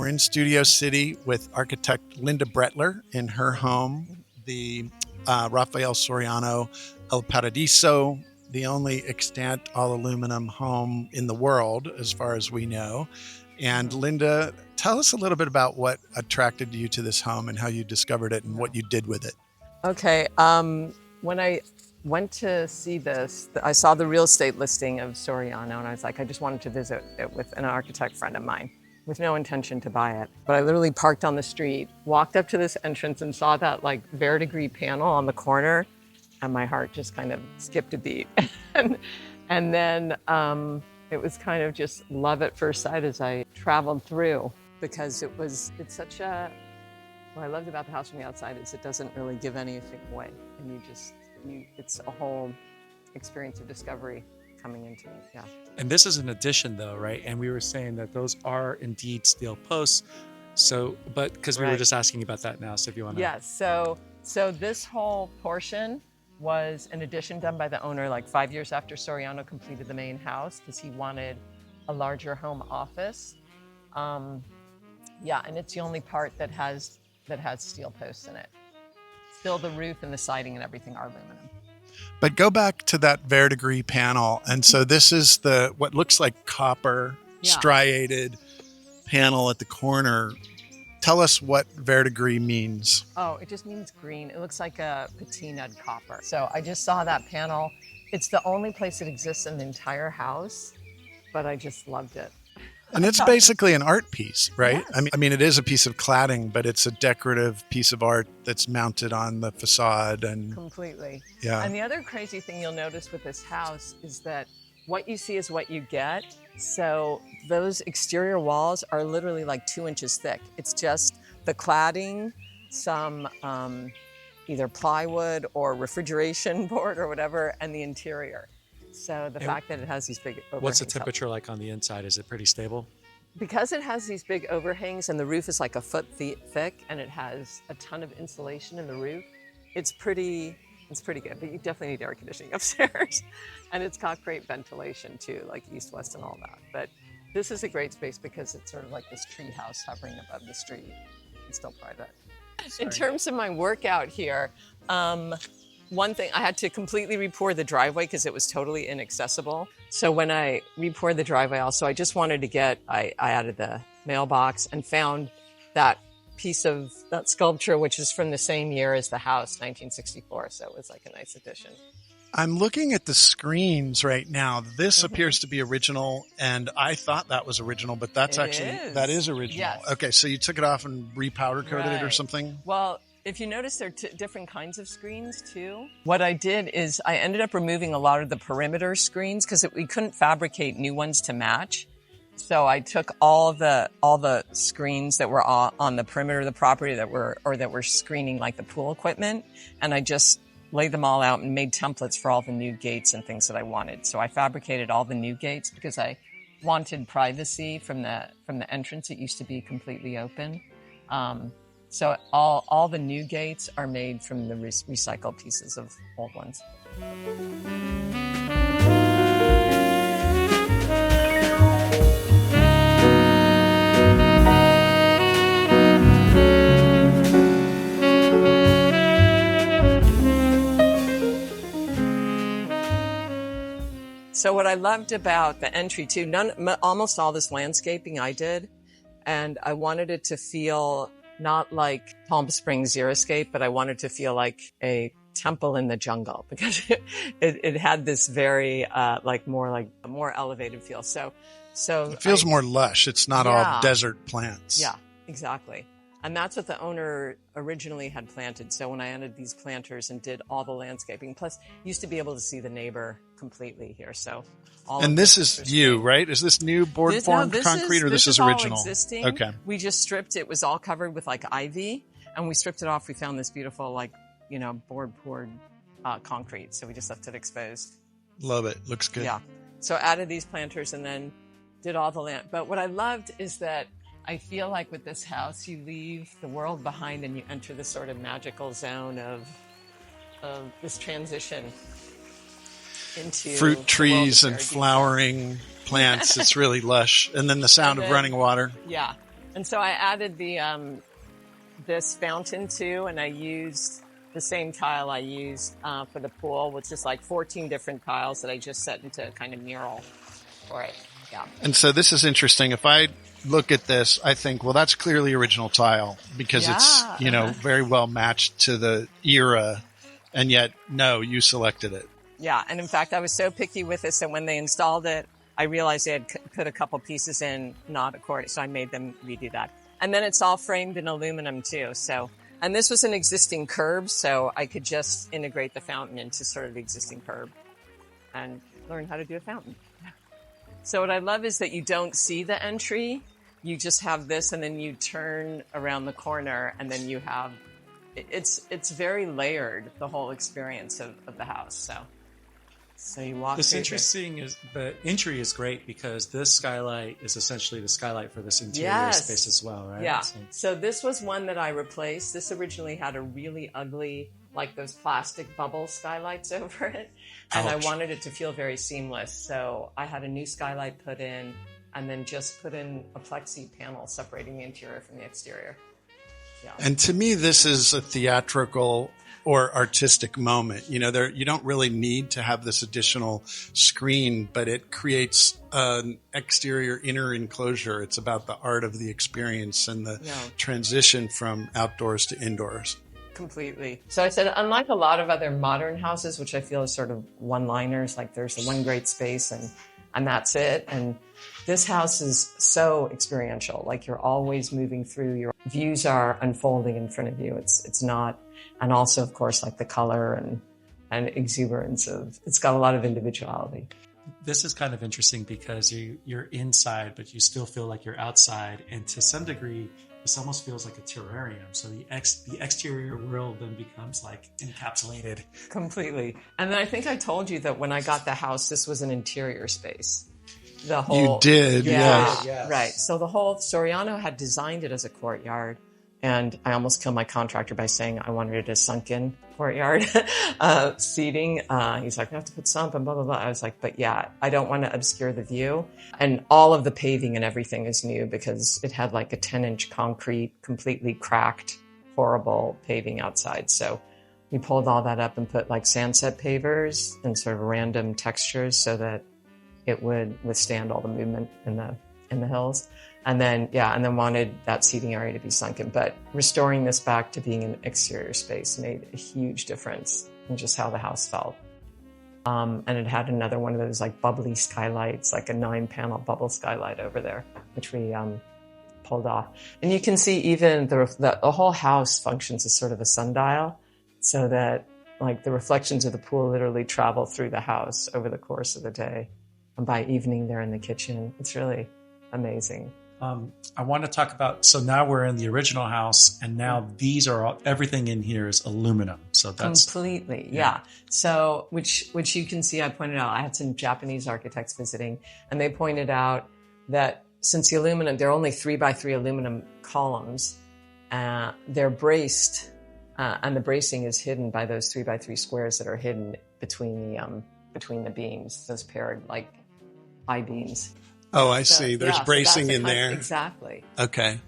We're in Studio City with architect Linda Brettler in her home, the Raphael Soriano El Paradiso, the only extant all-aluminum home in the world, as far as we know. And Linda, tell us a little bit about what attracted you to this home and how you discovered it and what you did with it. Okay, when I went to see this, I saw the real estate listing of Soriano, and I was like, I just wanted to visit it with an architect friend of mine with no intention to buy it. But I literally parked on the street, walked up to this entrance and saw that like verdigris panel on the corner, and my heart just kind of skipped a beat. and then it was kind of just love at first sight as I traveled through, because it's such a, what I loved about the house from the outside is it doesn't really give anything away. And it's a whole experience of discovery coming into it, yeah. And this is an addition though, right? And we were saying that those are indeed steel posts. So, but because we were just asking about that now, so if you want to. Yes, so this whole portion was an addition done by the owner like 5 years after Soriano completed the main house, because he wanted a larger home office. Yeah, and it's the only part that has steel posts in it. Still, the roof and the siding and everything are aluminum. But go back to that verdigris panel. And so this is what looks like copper striated panel at the corner. Tell us what verdigris means. Oh, it just means green. It looks like a patinaed copper. So I just saw that panel. It's the only place it exists in the entire house, but I just loved it. And it's basically an art piece, right? Yes. I mean, it is a piece of cladding, but it's a decorative piece of art that's mounted on the facade. And completely. Yeah. And the other crazy thing you'll notice with this house is that what you see is what you get. So those exterior walls are literally like 2 inches thick. It's just the cladding, some either plywood or refrigeration board or whatever, and the interior. So the fact that it has these big overhangs. What's the temperature like on the inside? Is it pretty stable? Because it has these big overhangs and the roof is like a foot thick and it has a ton of insulation in the roof, it's pretty good. But you definitely need air conditioning upstairs. And it's got great ventilation too, like east, west, and all that. But this is a great space because it's sort of like this tree house hovering above the street. It's still private. In terms of my workout here, one thing, I had to completely re-pour the driveway because it was totally inaccessible. So when I re-poured the driveway also, I just wanted to I added the mailbox and found that piece of that sculpture, which is from the same year as the house, 1964. So it was like a nice addition. I'm looking at the screens right now. This appears to be original, and I thought that was original, but that is original. Yes. Okay, so you took it off and re-powder coated it or something? Well, if you notice, there are different kinds of screens too. What I did is I ended up removing a lot of the perimeter screens because we couldn't fabricate new ones to match. So I took all the screens that were on the perimeter of the property that were screening like the pool equipment, and I just laid them all out and made templates for all the new gates and things that I wanted. So I fabricated all the new gates because I wanted privacy from the entrance. It used to be completely open. So all the new gates are made from the recycled pieces of old ones. So what I loved about the entry too, almost all this landscaping I did, and I wanted it to feel not like Palm Springs Xeriscape, but I wanted to feel like a temple in the jungle because it had this very more elevated feel. So it feels more lush. It's not all desert plants. Yeah, exactly. And that's what the owner originally had planted. So when I added these planters and did all the landscaping, plus used to be able to see the neighbor completely here. So and this is you, right? Is this new board formed concrete or this is original? All existing. Okay. We just stripped it. Was all covered with like ivy, and we stripped it off. We found this beautiful board poured concrete. So we just left it exposed. Love it. Looks good. Yeah. So added these planters and then did all the land. But what I loved is that I feel like with this house, you leave the world behind and you enter this sort of magical zone of this transition into fruit trees and flowering plants. It's really lush. And then the sound of running water. Yeah. And so I added the this fountain too, and I used the same tile I used for the pool, which is like 14 different tiles that I just set into a kind of mural for it. Yeah. And so this is interesting. If I look at this, I think, well, that's clearly original tile because it's, very well matched to the era. And yet, no, you selected it. Yeah. And in fact, I was so picky with this that when they installed it, I realized they had put a couple pieces in, not according. So I made them redo that. And then it's all framed in aluminum too. So, and this was an existing curb, so I could just integrate the fountain into sort of the existing curb and learn how to do a fountain. So what I love is that you don't see the entry. You just have this, and then you turn around the corner, and then you have, it's very layered, the whole experience of the house. So you walk What's through interesting is the entry is great because this skylight is essentially the skylight for this interior space as well, right? Yeah. So this was one that I replaced. This originally had a really ugly, like those plastic bubble skylights over it. And I wanted it to feel very seamless. So I had a new skylight put in and then just put in a plexi panel separating the interior from the exterior. Yeah. And to me, this is a theatrical or artistic moment. You don't really need to have this additional screen, but it creates an exterior inner enclosure. It's about the art of the experience and the transition from outdoors to indoors. Completely. So I said, unlike a lot of other modern houses, which I feel is sort of one-liners, like there's the one great space and that's it. And this house is so experiential. Like you're always moving through, your views are unfolding in front of you. It's not, and also of course like the color and exuberance it's got a lot of individuality. This is kind of interesting because you're inside, but you still feel like you're outside. And to some degree, this almost feels like a terrarium. So the exterior world then becomes like encapsulated. Completely. And then I think I told you that when I got the house, this was an interior space. The whole, you did, yeah, yes. Right. So the whole Soriano had designed it as a courtyard, and I almost killed my contractor by saying I wanted it a sunken courtyard seating. He's like, I have to put sump and blah, blah, blah. I was like, but yeah, I don't want to obscure the view. And all of the paving and everything is new because it had like a 10-inch concrete, completely cracked, horrible paving outside. So we pulled all that up and put like sandset pavers and sort of random textures so that it would withstand all the movement in the hills. And then wanted that seating area to be sunken. But restoring this back to being an exterior space made a huge difference in just how the house felt. And it had another one of those like bubbly skylights, like a 9-panel bubble skylight over there, which we pulled off. And you can see even the whole house functions as sort of a sundial, so that like the reflections of the pool literally travel through the house over the course of the day. And by evening, they're in the kitchen. It's really amazing. I want to talk about, so now we're in the original house, and now these are everything in here is aluminum. So that's completely, yeah. So, which you can see, I pointed out, I had some Japanese architects visiting, and they pointed out that since the aluminum, they're only 3x3 aluminum columns, they're braced, and the bracing is hidden by those 3x3 squares that are hidden between the beams, those paired like I-beams. Oh, I see. There's bracing in there. Exactly. Okay.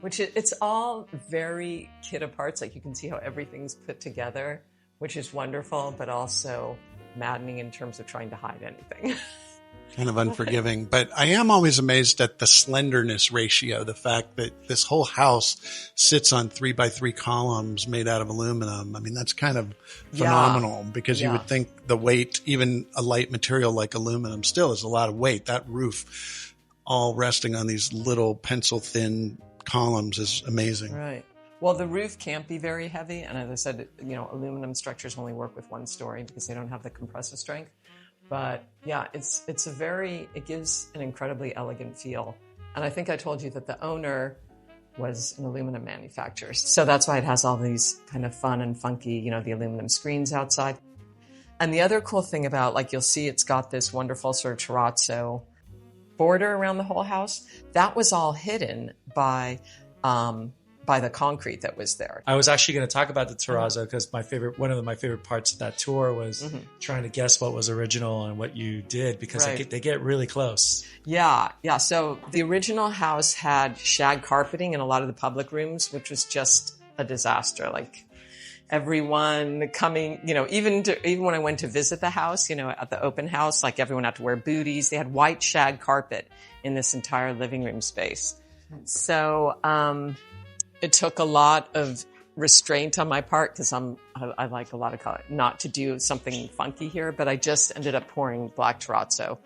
Which it's all very kit parts. Like you can see how everything's put together, which is wonderful, but also maddening in terms of trying to hide anything. Kind of unforgiving. But I am always amazed at the slenderness ratio, the fact that this whole house sits on 3x3 columns made out of aluminum. I mean, that's kind of phenomenal because you would think the weight, even a light material like aluminum still is a lot of weight. That roof all resting on these little pencil thin columns is amazing. Right. Well, the roof can't be very heavy. And as I said, aluminum structures only work with one story because they don't have the compressive strength. But yeah, it gives an incredibly elegant feel. And I think I told you that the owner was an aluminum manufacturer. So that's why it has all these kind of fun and funky, the aluminum screens outside. And the other cool thing about, like, you'll see it's got this wonderful sort of terrazzo border around the whole house. That was all hidden by by the concrete that was there. I was actually going to talk about the Terrazzo because one of my favorite parts of that tour was trying to guess what was original and what you did, because they get really close. Yeah. So the original house had shag carpeting in a lot of the public rooms, which was just a disaster. Like everyone coming, even when I went to visit the house, at the open house, like everyone had to wear booties. They had white shag carpet in this entire living room space. So, it took a lot of restraint on my part because I like a lot of color, not to do something funky here, but I just ended up pouring black terrazzo.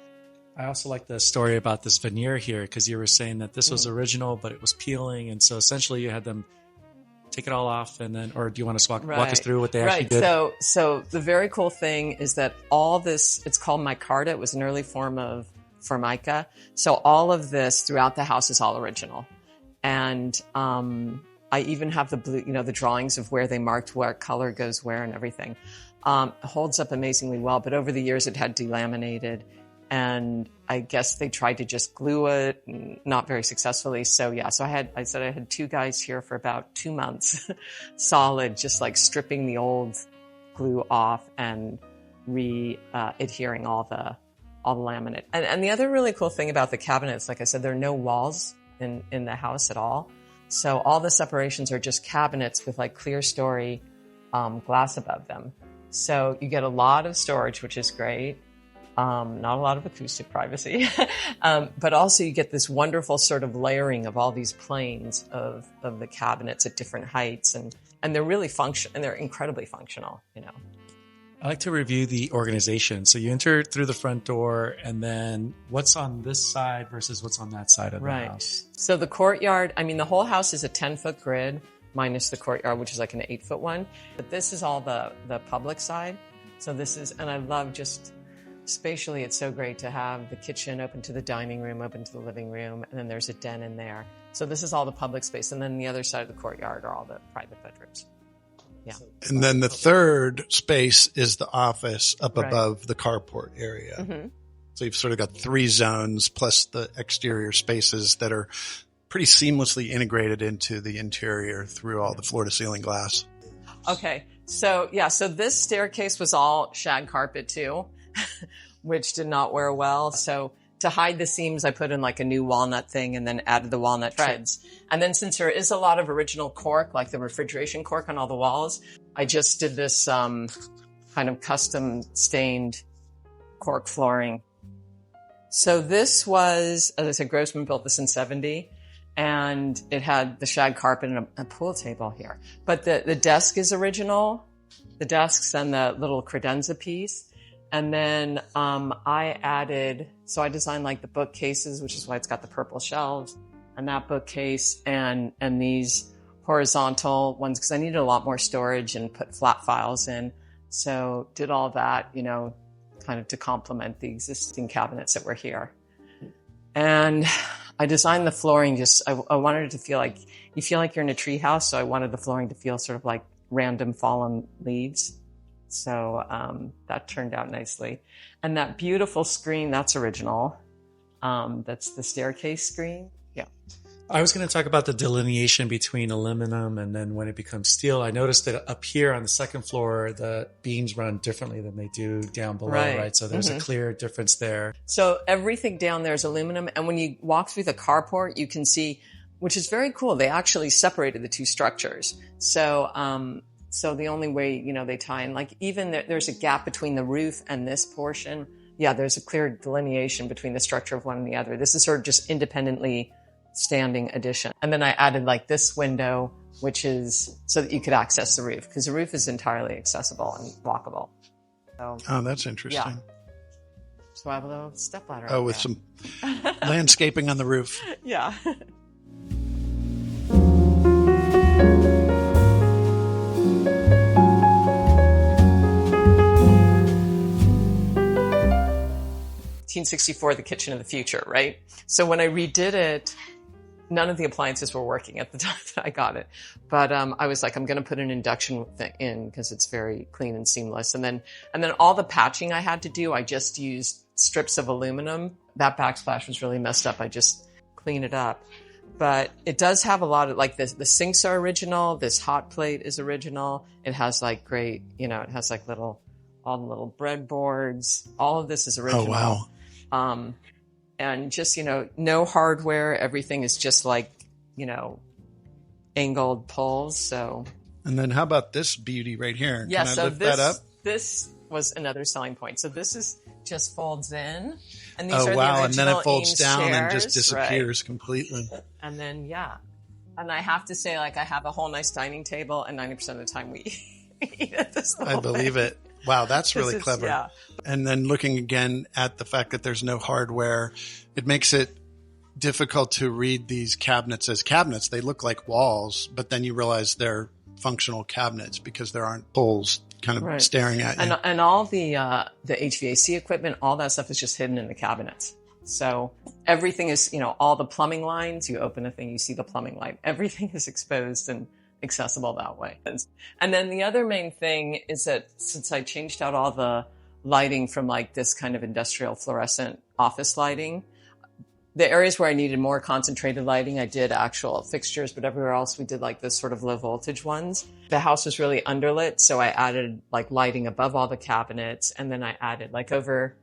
I also like the story about this veneer here, because you were saying that this was original, but it was peeling. And so essentially you had them take it all off and then, or do you want to walk us through what they actually did? So the very cool thing is that all this, it's called Micarta. It was an early form of Formica. So all of this throughout the house is all original. And I even have the blue, the drawings of where they marked what color goes where and everything. It holds up amazingly well, but over the years it had delaminated, and I guess they tried to just glue it, not very successfully. So I had 2 guys here for about 2 months, solid, just like stripping the old glue off and adhering all the laminate. And the other really cool thing about the cabinets, like I said, there are no walls in the house at all. So all the separations are just cabinets with like clear story glass above them. So you get a lot of storage, which is great. Not a lot of acoustic privacy, but also you get this wonderful sort of layering of all these planes of the cabinets at different heights, and they're really and they're incredibly functional, I like to review the organization. So you enter through the front door, and then what's on this side versus what's on that side of the house? So the courtyard, the whole house is a 10-foot grid minus the courtyard, which is like an 8-foot one. But this is all the public side. So and I love just spatially, it's so great to have the kitchen open to the dining room, open to the living room, and then there's a den in there. So this is all the public space. And then the other side of the courtyard are all the private bedrooms. Yeah. And then the third space is the office up above the carport area. Mm-hmm. So you've sort of got 3 zones plus the exterior spaces that are pretty seamlessly integrated into the interior through all the floor to ceiling glass. Okay. So this staircase was all shag carpet too, which did not wear well. So to hide the seams, I put in like a new walnut thing and then added the walnut treads. And then since there is a lot of original cork, like the refrigeration cork on all the walls, I just did this kind of custom stained cork flooring. So this was, as I said, Grossman built this in 70, and it had the shag carpet and a pool table here. But the desk is original, the desks and the little credenza piece. And then I designed like the bookcases, which is why it's got the purple shelves, and that bookcase and these horizontal ones, because I needed a lot more storage and put flat files in. So did all that, kind of to complement the existing cabinets that were here. And I designed the flooring I wanted it to feel like, you feel like you're in a tree house. So I wanted the flooring to feel sort of like random fallen leaves. So that turned out nicely. And that beautiful screen, that's original. That's the staircase screen. Yeah. I was going to talk about the delineation between aluminum and then when it becomes steel. I noticed that up here on the second floor, the beams run differently than they do down below, right? So there's a clear difference there. So everything down there is aluminum. And when you walk through the carport, you can see, which is very cool, they actually separated the 2 structures. So the only way, they tie in, like even there's a gap between the roof and this portion. Yeah, there's a clear delineation between the structure of one and the other. This is sort of just independently standing addition. And then I added like this window, which is so that you could access the roof, because the roof is entirely accessible and walkable. So, that's interesting. Yeah. So I have a little stepladder. Oh, with some landscaping on the roof. Yeah. The kitchen of the future, right? So when I redid it, none of the appliances were working at the time that I got it. But I was like, I'm going to put an induction thing in because it's very clean and seamless. And then all the patching I had to do, I just used strips of aluminum. That backsplash was really messed up. I just cleaned it up. But it does have a lot of, like, the sinks are original. This hot plate is original. It has like great, it has like all the little breadboards. All of this is original. Oh, wow. And just, no hardware. Everything is just like, angled pulls. So. And then how about this beauty right here? Yeah, Can I lift that up? This was another selling point. So this is just folds in. And these Oh, are wow. the And then it original folds Eames down and chairs, just disappears right. completely. And then, yeah. And I have to say, like, I have a whole nice dining table, and 90% of the time we eat at this little I believe thing. it. Wow, that's really clever. Yeah. And then looking again at the fact that there's no hardware, it makes it difficult to read these cabinets as cabinets. They look like walls, but then you realize they're functional cabinets because there aren't poles kind of Right. staring at you. And all the HVAC equipment, all that stuff is just hidden in the cabinets. So everything is, all the plumbing lines, you open a thing, you see the plumbing line. Everything is exposed and accessible that way. And then the other main thing is that since I changed out all the lighting from like this kind of industrial fluorescent office lighting, the areas where I needed more concentrated lighting, I did actual fixtures, but everywhere else we did like this sort of low voltage ones. The house was really underlit, so I added like lighting above all the cabinets, and then I added like over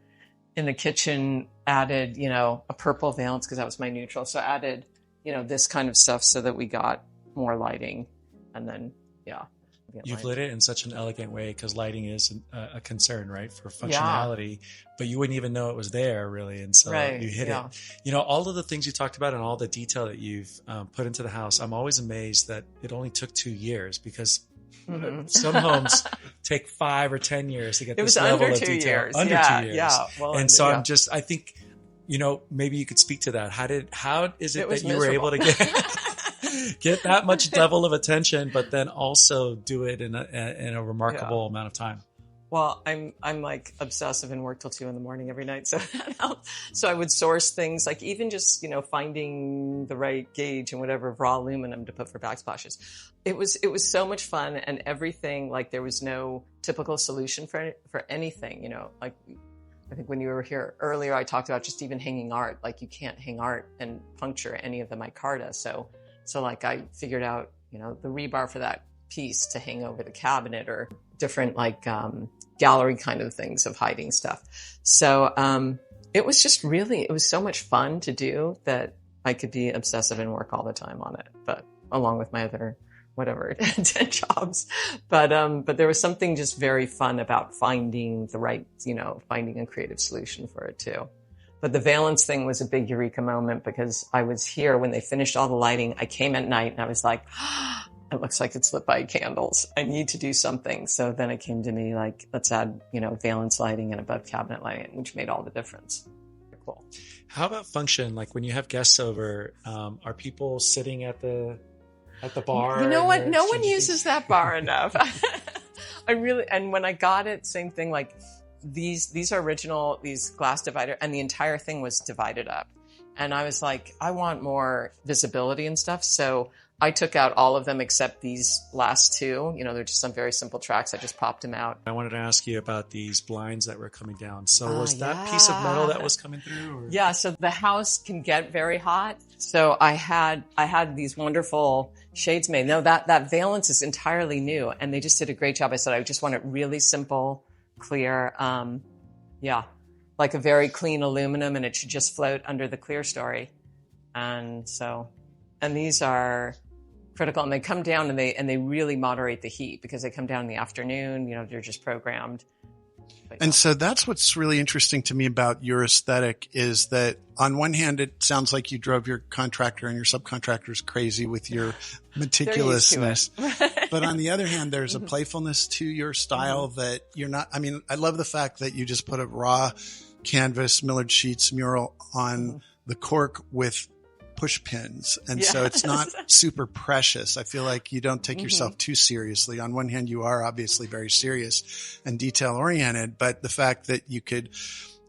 in the kitchen, added, a purple valance because that was my neutral. So I added, this kind of stuff so that we got more lighting. And then, yeah. You've lit it in such an elegant way because lighting is a concern, right, for functionality, but you wouldn't even know it was there really. And so you hit it. All of the things you talked about and all the detail that you've put into the house, I'm always amazed that it only took 2 years because some homes take 5 or 10 years to get this level of detail. Years. Under 2 years. Yeah. Well, and so I think, maybe you could speak to that. How is it that you were able to get that much level of attention, but then also do it in a remarkable amount of time? Well, I'm like obsessive and work till 2 a.m. every night. So that helped. So I would source things like even just, finding the right gauge and whatever of raw aluminum to put for backsplashes. It was so much fun, and everything, like there was no typical solution for anything, like I think when you were here earlier, I talked about just even hanging art. Like you can't hang art and puncture any of the micarta. So like I figured out, the rebar for that piece to hang over the cabinet or different like gallery kind of things of hiding stuff. So it was just it was so much fun to do that I could be obsessive and work all the time on it, but along with my other, 10 jobs. But there was something just very fun about finding the right, finding a creative solution for it too. But the valance thing was a big eureka moment because I was here when they finished all the lighting. I came at night and I was like, it looks like it's lit by candles. I need to do something. So then it came to me like, let's add, valance lighting and above cabinet lighting, which made all the difference. Cool. How about function? Like when you have guests over, are people sitting at the bar? You know what? No one uses that bar enough. And when I got it, same thing, like, these are original, these glass divider, and the entire thing was divided up. And I was like, I want more visibility and stuff. So I took out all of them except these last 2. They're just some very simple tracks. I just popped them out. I wanted to ask you about these blinds that were coming down. So was that piece of metal that was coming through? Or? Yeah. So the house can get very hot. So I had these wonderful shades made. No, that valance is entirely new, and they just did a great job. I said, I just want it really simple, clear. Like a very clean aluminum, and it should just float under the clear story. And these are critical, and they come down and they really moderate the heat because they come down in the afternoon, they're just programmed. And so that's what's really interesting to me about your aesthetic is that on one hand, it sounds like you drove your contractor and your subcontractors crazy with your meticulousness. But on the other hand, there's a playfulness to your style that you're not, I love the fact that you just put a raw canvas Millard Sheets mural on the cork with push pins. And so it's not super precious. I feel like you don't take yourself too seriously. On one hand, you are obviously very serious and detail oriented, but the fact that you could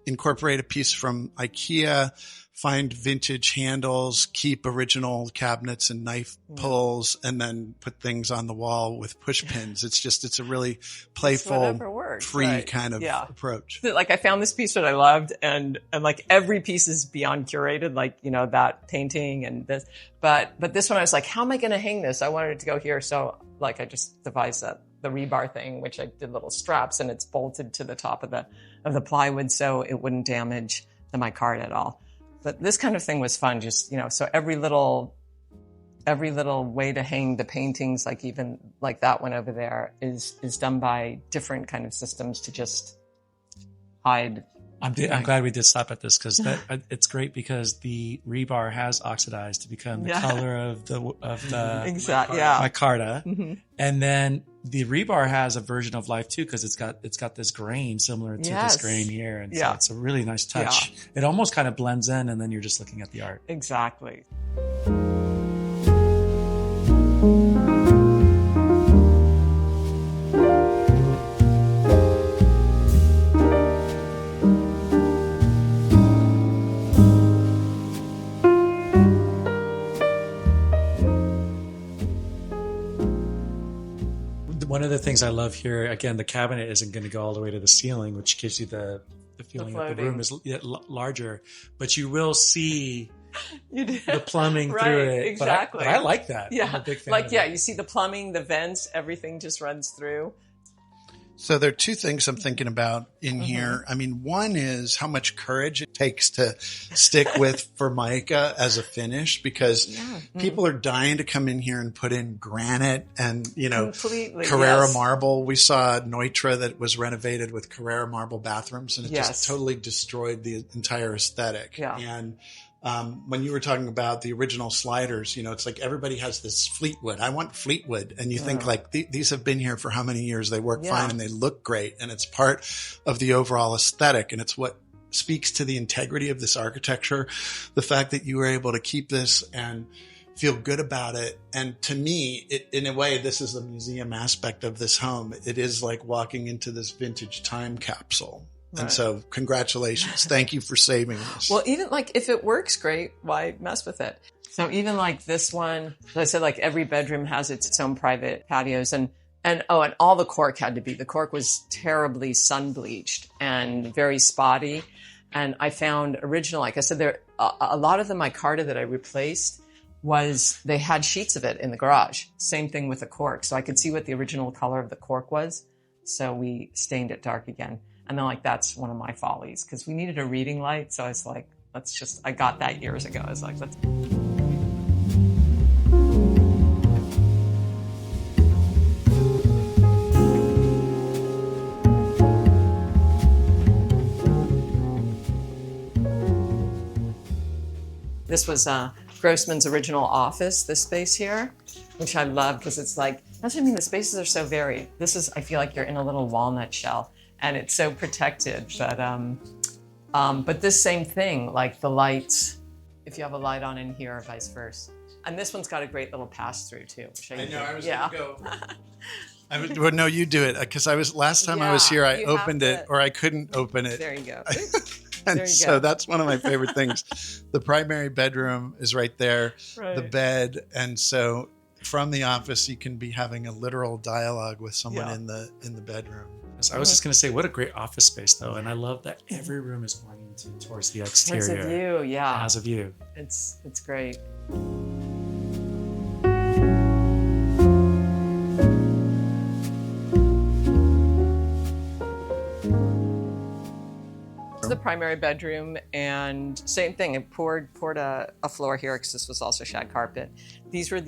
incorporate a piece from IKEA, find vintage handles, keep original cabinets and knife pulls, and then put things on the wall with push pins. It's a really playful, works, free right. kind of approach. Like I found this piece that I loved, and like every piece is beyond curated, like, you know, that painting and this, but this one I was like, how am I going to hang this? I wanted it to go here. So like I just devised the rebar thing, which I did little straps, and it's bolted to the top of the plywood so it wouldn't damage the micarta at all. But this kind of thing was fun, just, you know, so every little way to hang the paintings, like even like that one over there is done by different kind of systems to just hide. I'm glad we did stop at this, because it's great, because the rebar has oxidized to become the color of the exactly micarta. Mm-hmm. And then the rebar has a version of life too, because it's got this grain similar to this grain here, and so it's a really nice touch. It almost kind of blends in, and then you're just looking at the art. Exactly. One of the things I love here, again, the cabinet isn't going to go all the way to the ceiling, which gives you the feeling that the room is larger, but you will see the plumbing through it. Exactly. But I like that. Yeah. I'm a big fan like, of you see the plumbing, the vents, everything just runs through. So there are two things I'm thinking about in here. I mean, one is how much courage it takes to stick with Formica as a finish, because people are dying to come in here and put in granite and, you know, Carrara marble. We saw Neutra that was renovated with Carrara marble bathrooms, and it just totally destroyed the entire aesthetic. Yeah. And when you were talking about the original sliders, you know, it's like everybody has this Fleetwood. I want Fleetwood. And you think like these have been here for how many years? They work fine and they look great. And it's part of the overall aesthetic. And it's what speaks to the integrity of this architecture. The fact that you were able to keep this and feel good about it. And to me, in a way, this is the museum aspect of this home. It is like walking into this vintage time capsule. And so congratulations. Thank you for saving this. Well, even like if it works great, why mess with it? So even like this one, as I said, like every bedroom has its own private patios, and all the cork had to be. The cork was terribly sun bleached and very spotty. And I found original, like I said, there a lot of the micarta that I replaced they had sheets of it in the garage. Same thing with the cork. So I could see what the original color of the cork was. So we stained it dark again. And then like, that's one of my follies, because we needed a reading light. So I was like, I got that years ago. I was like, let's. This was Grossman's original office, this space here, which I love, because it's like, that's what I mean, the spaces are so varied. I feel like you're in a little walnut shell. And it's so protected, but this same thing, like the lights, if you have a light on in here or vice versa. And this one's got a great little pass through too. I know, I was going to go. Well, no, you do it, because last time I was here, I opened it, or I couldn't open it. There you go. And so that's one of my favorite things. The primary bedroom is right there, the bed. And so from the office, you can be having a literal dialogue with someone in the bedroom. I was just going to say, what a great office space, though. And I love that every room is oriented towards the exterior. Towards a view, yeah. It has a view. It's great. The primary bedroom, and same thing. It poured a floor here, because this was also shag carpet. These were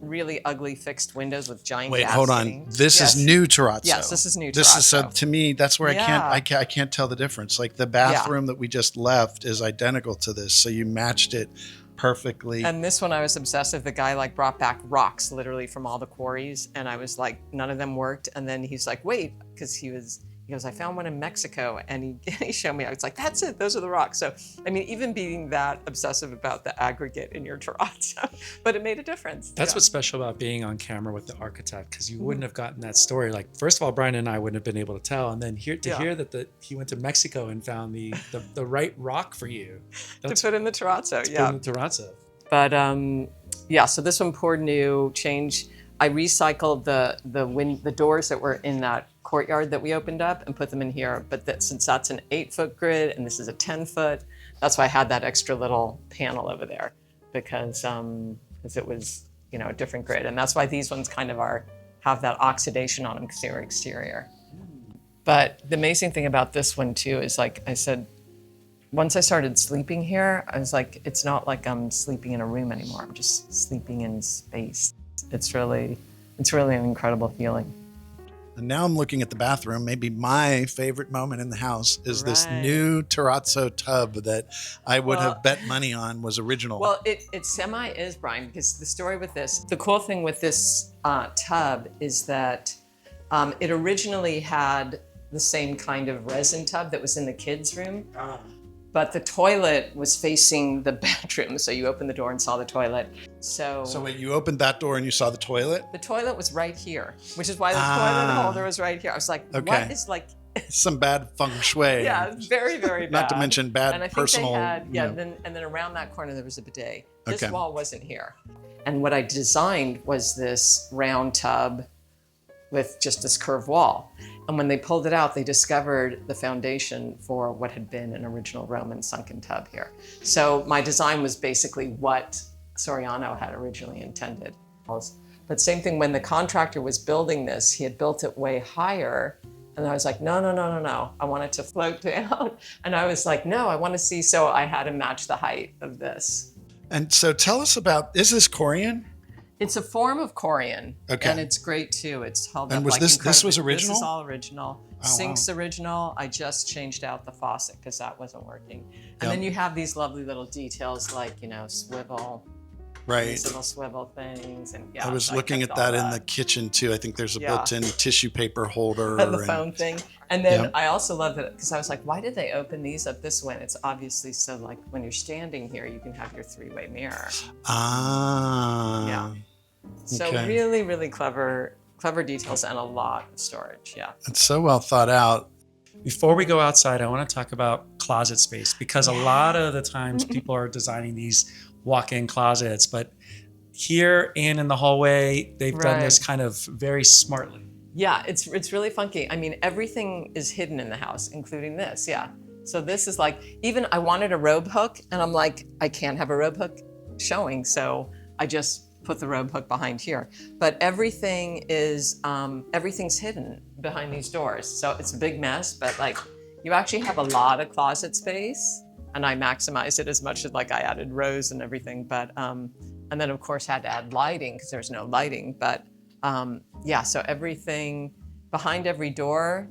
really ugly fixed windows with giant Wait, gaps. hold on. This is new Terrazzo. Yes, this is new Terrazzo. This is, so to me, that's where I can't tell the difference. Like the bathroom that we just left is identical to this, so you matched it perfectly. And this one I was obsessive. The guy like brought back rocks literally from all the quarries, and I was like, none of them worked. And then he's like, wait, because he he goes, I found one in Mexico, and he showed me. I was like, that's it. Those are the rocks. So, I mean, even being that obsessive about the aggregate in your terrazzo, but it made a difference. That's what's special about being on camera with the architect, because you wouldn't have gotten that story. Like, first of all, Brian and I wouldn't have been able to tell, and then hear that he went to Mexico and found the right rock for you to put in the terrazzo. Put in the terrazzo. But yeah, so this one poured new, changed. I recycled the doors that were in that courtyard that we opened up and put them in here. But since that's an 8-foot grid and this is a 10-foot, that's why I had that extra little panel over there, because it was, you know, a different grid. And that's why these ones kind of have that oxidation on them, because they were exterior. But the amazing thing about this one too is, like I said, once I started sleeping here, I was like, it's not like I'm sleeping in a room anymore. I'm just sleeping in space. It's really an incredible feeling. And now I'm looking at the bathroom. Maybe my favorite moment in the house is this new terrazzo tub that I would have bet money on was original. Well, it semi is, Brian, because the story with this, the cool thing with this tub is that it originally had the same kind of resin tub that was in the kids' room. But the toilet was facing the bedroom, so you opened the door and saw the toilet. So wait, you opened that door and you saw the toilet? The toilet was right here, which is why the toilet holder was right here. I was like, what is like... Some bad feng shui. Yeah, very, very bad. Not to mention bad and I think personal... They had, you know. and then around that corner there was a bidet. This wall wasn't here. And what I designed was this round tub with just this curved wall. And when they pulled it out, they discovered the foundation for what had been an original Roman sunken tub here. So my design was basically what Soriano had originally intended. But same thing, when the contractor was building this, he had built it way higher. And I was like, no. I want it to float down. And I was like, no, I want to see. So I had to match the height of this. And so tell us about, is this Corian? It's a form of Corian, and it's great too. It's held up. And was like this was original? This is all original. Oh, Sink's original. I just changed out the faucet because that wasn't working. And then you have these lovely little details like, you know, swivel, these little swivel things, and I was looking at that in the kitchen too. I think there's a built-in tissue paper holder and the phone thing. And then I also love it because I was like, why did they open these up this way? And it's obviously so like when you're standing here, you can have your 3-way mirror. Yeah. So really, really clever details and a lot of storage. Yeah. It's so well thought out. Before we go outside, I want to talk about closet space, because a lot of the times people are designing these walk-in closets, but here and in the hallway, they've done this kind of very smartly. Yeah, it's really funky. I mean, everything is hidden in the house, including this. Yeah. So this is like, even I wanted a robe hook, and I'm like, I can't have a robe hook showing, so I just put the robe hook behind here. But everything is, everything's hidden behind these doors. So it's a big mess, but like you actually have a lot of closet space, and I maximized it as much as like I added rows and everything. But, and then of course had to add lighting because there's no lighting. But yeah, so everything behind every door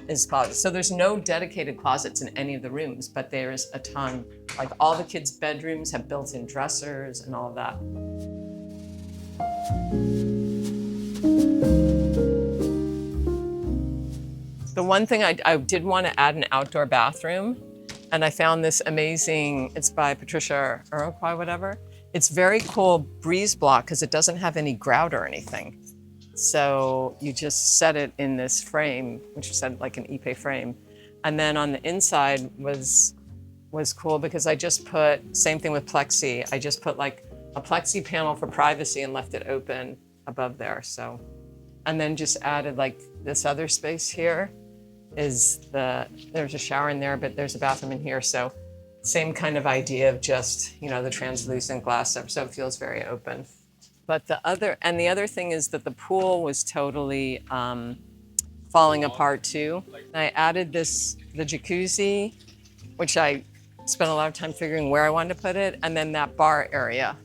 is closet. So there's no dedicated closets in any of the rooms, but there's a ton. Like all the kids' bedrooms have built-in dressers and all of that. The one thing I did want to add an outdoor bathroom, and I found this amazing, it's by Patricia Iroquois, whatever. It's very cool breeze block because it doesn't have any grout or anything. So you just set it in this frame, which is like an Ipe frame. And then on the inside was cool because I just put, same thing with plexi, I just put like a plexi panel for privacy and left it open above there. So, and then just added like this other space here there's a shower in there, but there's a bathroom in here. So same kind of idea of just, you know, the translucent glass stuff. So it feels very open. But the other thing is that the pool was totally falling apart too. And I added the jacuzzi, which I spent a lot of time figuring where I wanted to put it, and then that bar area.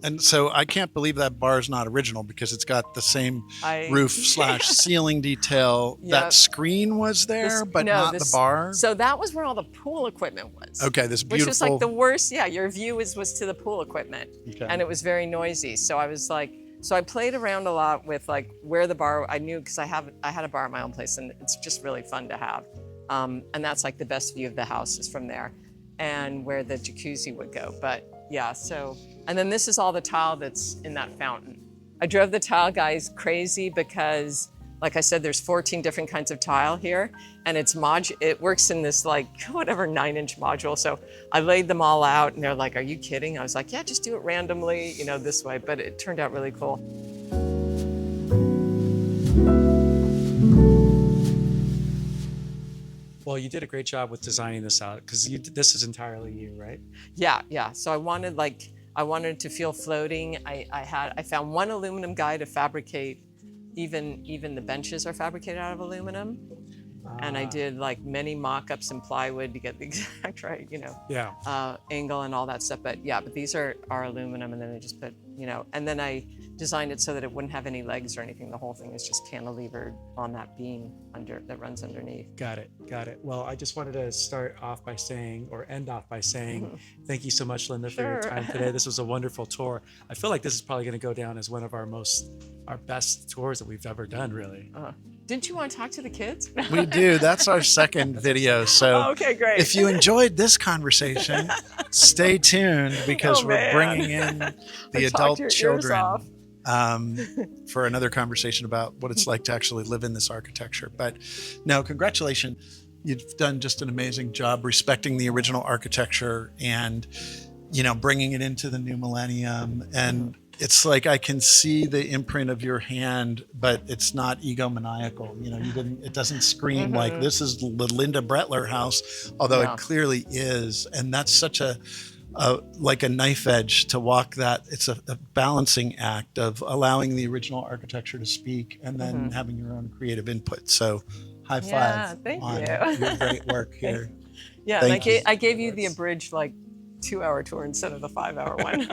And so I can't believe that bar is not original because it's got the same roof/ceiling detail. Yep. That screen was there, but not the bar. So that was where all the pool equipment was. Okay, this beautiful. Which was like the worst. Yeah, your view was to the pool equipment, and it was very noisy. So I was like, So I played around a lot with like where the bar, I knew because I had a bar at my own place and it's just really fun to have. And that's like the best view of the house is from there and where the jacuzzi would go. But yeah, so, and then this is all the tile that's in that fountain. I drove the tile guys crazy because like I said, there's 14 different kinds of tile here and it works in this like whatever 9-inch module. So I laid them all out and they're like, are you kidding? I was like, yeah, just do it randomly, you know, this way. But it turned out really cool. Well, you did a great job with designing this out because this is entirely you, right? Yeah. So I wanted it to feel floating. I found one aluminum guy to fabricate. Even the benches are fabricated out of aluminum. And I did like many mock-ups in plywood to get the exact right, you know, angle and all that stuff. But yeah, but these are aluminum and then I just put, you know, and then I designed it so that it wouldn't have any legs or anything. The whole thing is just cantilevered on that beam that runs underneath. Got it. Well, I just wanted to start off by saying, or end off by saying, thank you so much, Linda, for your time today. This was a wonderful tour. I feel like this is probably going to go down as one of our best tours that we've ever done, really. Didn't you want to talk to the kids? We do. That's our second video. So okay, great. If you enjoyed this conversation, stay tuned because we're bringing in the adult children for another conversation about what it's like to actually live in this architecture. But no, congratulations. You've done just an amazing job respecting the original architecture and, you know, bringing it into the new millennium. And it's like I can see the imprint of your hand, but it's not egomaniacal. You know, it doesn't scream like this is the Linda Brettler house, although it clearly is. And that's such like a knife edge to walk that. It's a balancing act of allowing the original architecture to speak and then having your own creative input. So high five on your great work here. Yeah, and I gave you the abridged like 2-hour tour instead of the 5-hour one.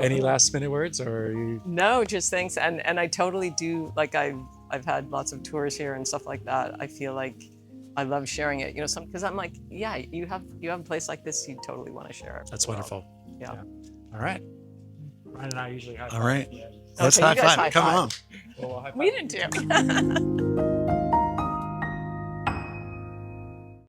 Any last minute words or? No, just thanks. And I totally do, like I've had lots of tours here and stuff like that. I feel like I love sharing it, you know, because I'm like, yeah, you have a place like this, you totally want to share it. That's wonderful. Yeah. All right. Ryan and I usually high five. All right. Let's high five. Come on. Well, we'll high five. We didn't do.